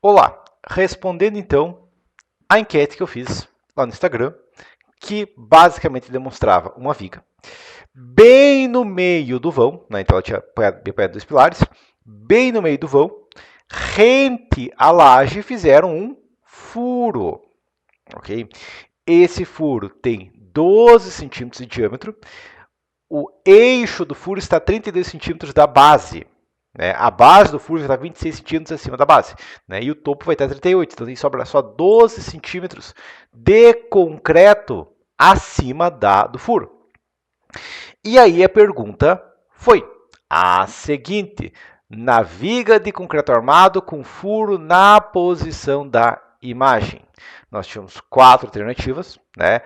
Olá, respondendo então a enquete que eu fiz lá no Instagram, que basicamente demonstrava uma viga bem no meio do vão, né? Então ela tinha bem perto dos pilares, bem no meio do vão, rente à laje fizeram um furo, ok? Esse furo tem 12 centímetros de diâmetro, o eixo do furo está a 32 centímetros da base. Né? A base do furo está 26 centímetros acima da base. Né? E o topo vai estar 38. Então, sobra só 12 centímetros de concreto acima do furo. E aí a pergunta foi a seguinte. Na viga de concreto armado com furo na posição da imagem. Nós tínhamos 4 alternativas. Né?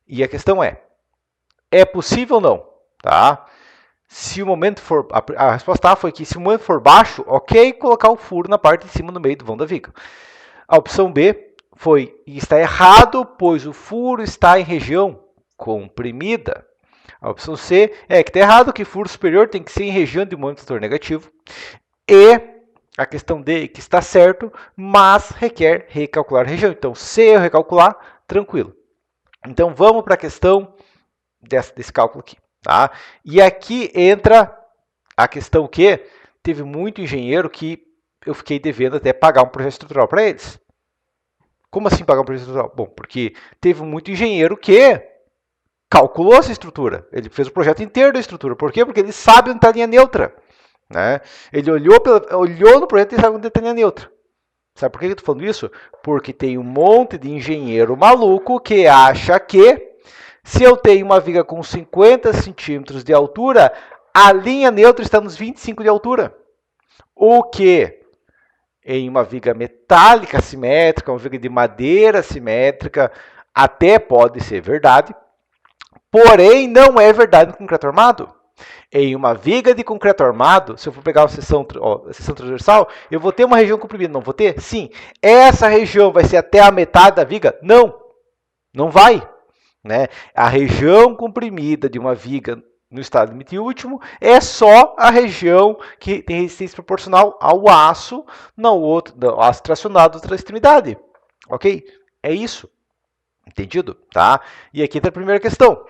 E a questão é possível ou não? Tá? Se o momento for, a resposta A foi que se o momento for baixo, ok, colocar o furo na parte de cima do meio do vão da viga. A opção B foi está errado, pois o furo está em região comprimida. A opção C é que está errado, que o furo superior tem que ser em região de momento fator negativo. E a questão D, que está certo, mas requer recalcular a região. Então, se eu recalcular, tranquilo. Então, vamos para a questão desse cálculo aqui. Tá? E aqui entra a questão que teve muito engenheiro que eu fiquei devendo até pagar um projeto estrutural para eles. Como assim pagar um projeto estrutural? Bom, porque teve muito engenheiro que calculou essa estrutura. Ele fez o projeto inteiro da estrutura. Por quê? Porque ele sabe onde está a linha neutra. Né? Ele olhou no projeto e sabe onde está a linha neutra. Sabe por que eu estou falando isso? Porque tem um monte de engenheiro maluco que acha que se eu tenho uma viga com 50 centímetros de altura, a linha neutra está nos 25 de altura. O que em uma viga metálica simétrica, uma viga de madeira simétrica, até pode ser verdade, porém não é verdade no concreto armado. Em uma viga de concreto armado, se eu for pegar a seção transversal, eu vou ter uma região comprimida, não vou ter? Sim. Essa região vai ser até a metade da viga? Não, não vai. Né? A região comprimida de uma viga no estado limite último é só a região que tem resistência proporcional ao aço, no aço tracionado da outra extremidade. Ok? É isso. Entendido? Tá? E aqui está a primeira questão.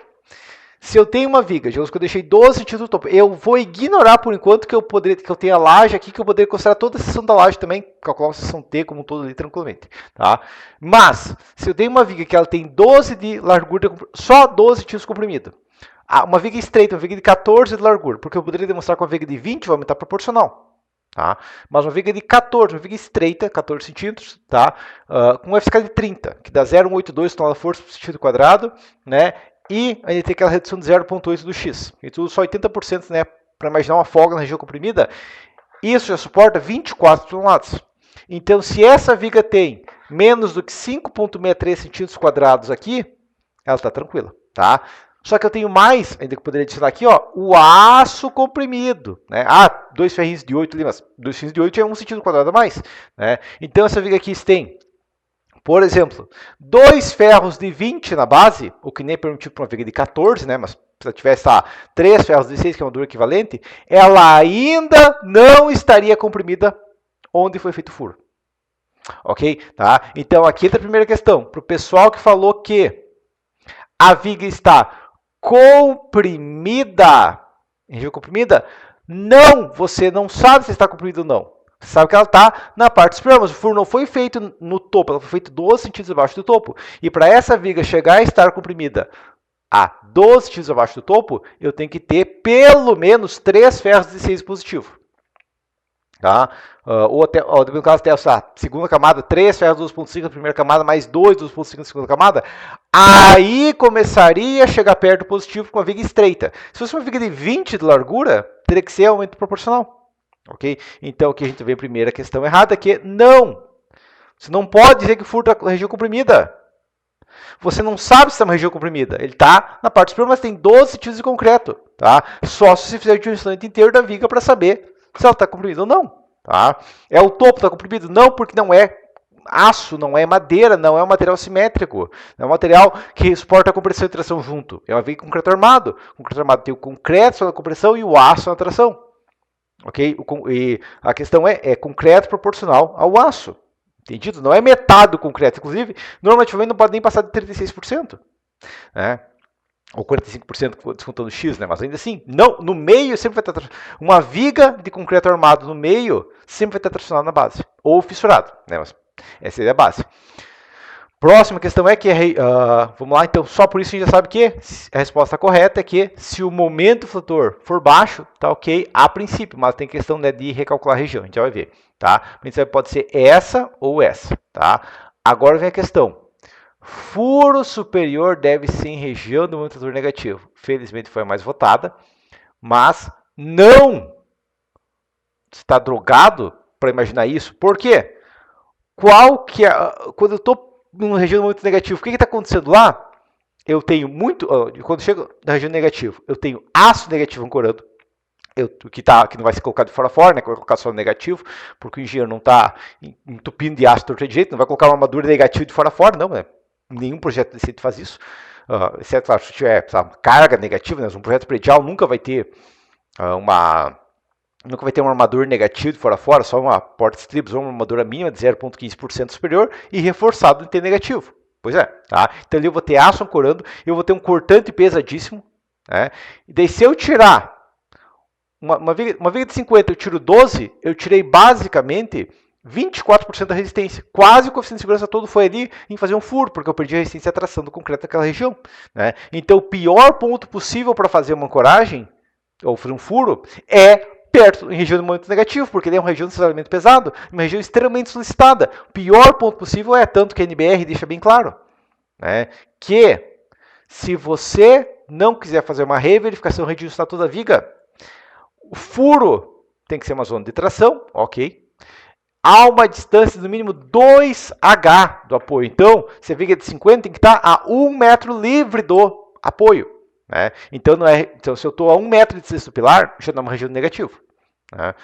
Se eu tenho uma viga, digamos que eu deixei 12 centímetros no topo, eu vou ignorar por enquanto que eu tenho a laje aqui, que eu poderia considerar toda a seção da laje também, calcular a seção T como um todo ali tranquilamente. Tá? Mas, se eu tenho uma viga que ela tem 12 de largura, só 12 centímetros comprimido, uma viga estreita, uma viga de 14 de largura, porque eu poderia demonstrar com uma viga de 20 vai aumentar proporcional. Tá? Mas uma viga de 14, uma viga estreita, 14 centímetros, tá? Com uma FSK de 30, que dá 0,182 toneladas de força por centímetro quadrado, né? E ainda tem aquela redução de 0,8 do x. E tudo só 80%, né? Para imaginar uma folga na região comprimida, isso já suporta 24 toneladas. Então, se essa viga tem menos do que 5,63 centímetros quadrados aqui, ela está tranquila, tá? Só que eu tenho mais, ainda que eu poderia adicionar aqui, ó, o aço comprimido. Né? Ah, 2 ferrinhos de 8 ali, mas 2 ferrinhos de 8 é 1 centímetro quadrado a mais. Né? Então, essa viga aqui tem, por exemplo, 2 ferros de 20 na base, o que nem é permitido para uma viga de 14, né? Mas se ela tivesse 3 ferros de 6, que é uma dura equivalente, ela ainda não estaria comprimida onde foi feito o furo. Ok? Tá? Então, aqui está a primeira questão. Para o pessoal que falou que a viga está comprimida, em região comprimida, não, você não sabe se está comprimida ou não. Você sabe que ela está na parte superior, mas o furo não foi feito no topo, ela foi feita 12 centímetros abaixo do topo. E para essa viga chegar a estar comprimida a 12 centímetros abaixo do topo, eu tenho que ter pelo menos 3 ferros de 6 positivo. Tá? Ou até, no caso, até a segunda camada, 3 ferros 2,5 na primeira camada, mais 2 2,5 na segunda camada, aí começaria a chegar perto do positivo com a viga estreita. Se fosse uma viga de 20 de largura, teria que ser aumento proporcional. Ok? Então, aqui a gente vê a primeira questão errada, que não. Você não pode dizer que o furo está na região comprimida. Você não sabe se está na região comprimida. Ele está na parte superior, mas tem 12 centímetros de concreto. Tá? Só se você fizer o dimensionamento inteiro da viga para saber se ela está comprimida ou não. Tá? É o topo está comprimido? Não, porque não é aço, não é madeira, não é um material simétrico. Não é um material que suporta a compressão e tração junto. É uma viga de concreto armado. O concreto armado tem o concreto na compressão e o aço na tração. Ok? E a questão é concreto proporcional ao aço. Entendido? Não é metade do concreto. Inclusive, normativamente não pode nem passar de 36%. Né? Ou 45% descontando X, né? Mas ainda assim, não, no meio sempre vai estar uma viga de concreto armado no meio sempre vai estar tracionado na base, ou fissurado, né? Mas essa é a base. Próxima questão é que, vamos lá, então, só por isso a gente já sabe que a resposta correta é que se o momento flutor for baixo, tá ok a princípio, mas tem questão, né, de recalcular a região, a gente já vai ver, tá? A princípio pode ser essa ou essa, tá? Agora vem a questão. Furo superior deve ser em região do momento flutor negativo. Felizmente foi a mais votada, mas não está drogado para imaginar isso. Por quê? Qual que é, quando eu estou numa região muito negativa, o que está acontecendo lá? Eu tenho muito, quando chego na região negativa, eu tenho ácido negativo ancorando, que não vai ser colocado de fora a fora, né, que vai colocar só negativo, porque o engenheiro não está entupindo de ácido torto de jeito, não vai colocar uma armadura negativa de fora a fora, não, né? Nenhum projeto decente faz isso, exceto, claro, se tiver carga negativa, né, um projeto predial nunca vai ter nunca vai ter um armador negativo de fora a fora, só uma porta-estribos ou uma armadura mínima de 0,15% superior e reforçado em T negativo. Pois é, tá? Então ali eu vou ter aço ancorando, eu vou ter um cortante pesadíssimo, né? E daí se eu tirar uma viga de 50, eu tiro 12, eu tirei basicamente 24% da resistência. Quase o coeficiente de segurança todo foi ali em fazer um furo, porque eu perdi a resistência e a tração do concreto daquela região, né? Então o pior ponto possível para fazer uma ancoragem, ou fazer um furo, é perto, em região de momento negativo, porque ele é uma região de aceleramento pesado, uma região extremamente solicitada. O pior ponto possível é, tanto que a NBR deixa bem claro, né, que se você não quiser fazer uma reverificação de status da viga, o furo tem que ser uma zona de tração, ok? Há uma distância de no mínimo 2H do apoio. Então, se a viga é de 50, tem que estar a 1 metro livre do apoio. Né? Então, se eu estou a 1 metro de distância do pilar, já não é uma região negativa. Né?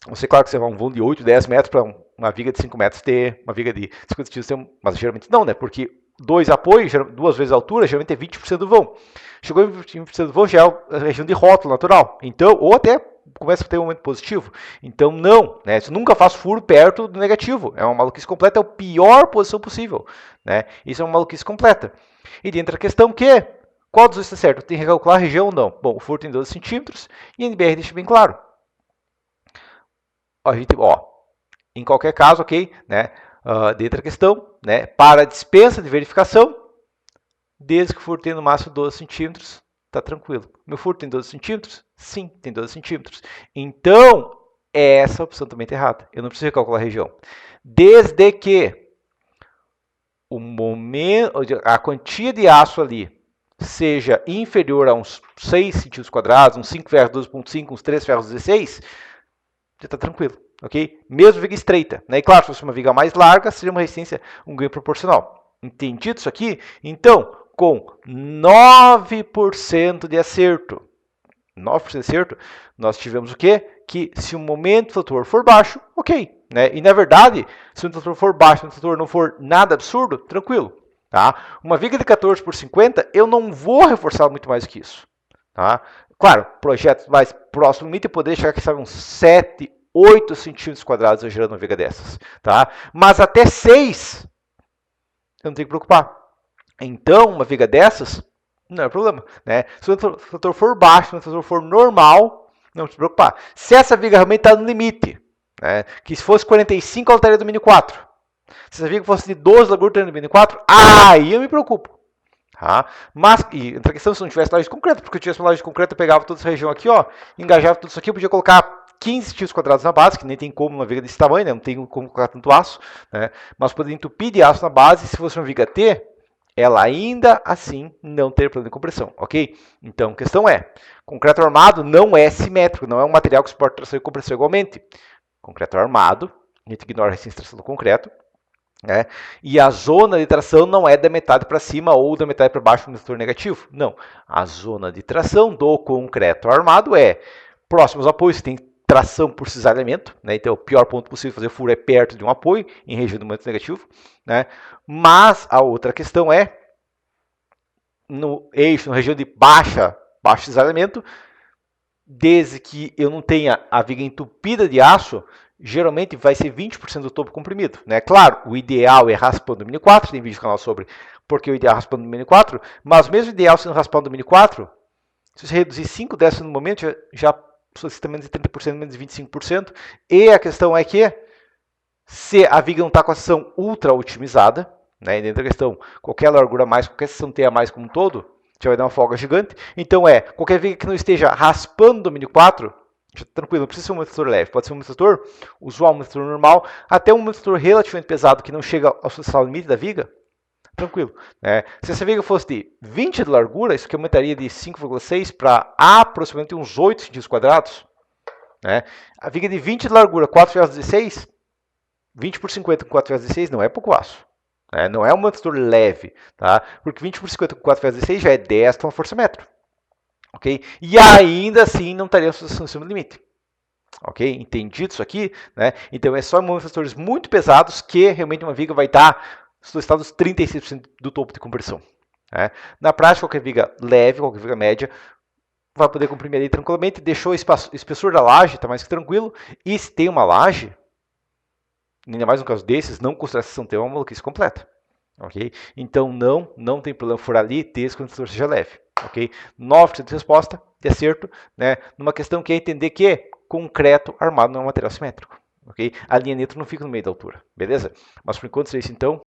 Você, claro que você vai um vão de 8, 10 metros para uma viga de 5 metros ter uma viga de 50 centímetros, mas geralmente não, né? Porque 2 apoios, 2 vezes a altura, geralmente é 20% do vão. Chegou em 20% do vão, já é a região de rótulo natural. Então, ou até começa a ter um momento positivo. Então, não, né? Você nunca faz furo perto do negativo. É uma maluquice completa, é a pior posição possível. Né? Isso é uma maluquice completa. E dentro da questão que, qual dos dois está certo? Tem que recalcular a região ou não? Bom, o furo tem 12 centímetros e a NBR deixa bem claro. Em qualquer caso, ok, né? Dentro da questão, né? Para a dispensa de verificação, desde que o furo tenha no máximo 12 centímetros, tá tranquilo. Meu furo tem 12 centímetros? Sim, tem 12 centímetros. Então, essa opção também está errada. Eu não preciso recalcular a região. Desde que a quantia de aço ali seja inferior a uns 6 centímetros quadrados, uns 5 ferros 12,5, uns 3 ferros 16, já está tranquilo, ok? Mesmo viga estreita, né? E claro, se fosse uma viga mais larga, seria uma resistência, um ganho proporcional. Entendido isso aqui? Então, com 9% de acerto, 9% de acerto, nós tivemos o quê? Que se o momento flutor for baixo, ok. Né? E na verdade, se o momento flutor for baixo, se o momento flutor não for nada absurdo, tranquilo. Tá? Uma viga de 14 por 50, eu não vou reforçar muito mais que isso. Tá? Claro, projetos mais próximos do limite, eu poderia chegar aqui, sabe, uns 7, 8 centímetros quadrados eu gerando uma viga dessas. Tá? Mas até 6, eu não tenho que preocupar. Então, uma viga dessas, não é problema. Né? Se o fator for baixo, se o fator for normal, não se preocupar. Se essa viga realmente está no limite, né? Que se fosse 45, ela estaria no domínio 4. Se essa viga fosse de 12, ela estaria no domínio 4, aí eu me preocupo. Tá? Mas, e entre a questão se não tivesse laje de concreto, porque se eu tivesse uma laje de concreto, eu pegava toda essa região aqui, ó, engajava tudo isso aqui, eu podia colocar 15 centímetros quadrados na base, que nem tem como uma viga desse tamanho, né? Não tem como colocar tanto aço, né? Mas poderia entupir de aço na base, se fosse uma viga T, ela ainda assim não teria problema de compressão, ok? Então, a questão é, concreto armado não é simétrico, não é um material que suporta tração e compressão igualmente. Concreto armado, a gente ignora a resistência de tração do concreto, né? E a zona de tração não é da metade para cima ou da metade para baixo do fator negativo. Não. A zona de tração do concreto armado é próximo aos apoios, você tem tração por cisalhamento, né? Então o pior ponto possível de fazer furo é perto de um apoio, em região do momento negativo. Né? Mas a outra questão é, no eixo, na região de baixo cisalhamento, desde que eu não tenha a viga entupida de aço, geralmente vai ser 20% do topo comprimido, né? Claro, o ideal é raspando o mini 4, tem vídeo no canal sobre porque o ideal é raspando o mini 4, mas mesmo o ideal sendo raspando o mini 4, se você reduzir 5 décimos no momento, já solicita menos de 30%, menos de 25%, e a questão é que se a viga não está com a seção ultra otimizada, né, dentro da questão, qualquer largura a mais, qualquer seção T a mais como um todo, já vai dar uma folga gigante. Então qualquer viga que não esteja raspando o mini 4, tranquilo, não precisa ser um motor leve, pode ser um motor usual, um motor normal, até um motor relativamente pesado que não chega ao seu limite da viga, tranquilo. Né? Se essa viga fosse de 20 de largura, isso aqui aumentaria de 5,6 para aproximadamente uns 8 centímetros quadrados. Né? A viga de 20 de largura, 4,16, 20 por 50 com 4,16 não é pouco aço. Né? Não é um motor leve, tá? Porque 20 por 50 com 4,16 já é 10 kgfm. Ok? E ainda assim não estaria em cima do limite. Ok? Entendido isso aqui? Né? Então é só em motores muito pesados que realmente uma viga vai estar solicitado os 36% do topo de compressão. Né? Na prática, qualquer viga leve, qualquer viga média, vai poder comprimir ali tranquilamente, deixou o espessor da laje, está mais que tranquilo, e se tem uma laje, ainda mais no caso desses, não considera a seção T uma maluquice completa. Ok? Então não tem problema furar ali, desde que o espessor seja leve. Ok? 9% de resposta, de acerto, né? Numa questão que é entender que concreto armado não é um material simétrico. Ok? A linha neutra não fica no meio da altura, beleza? Mas por enquanto é isso então.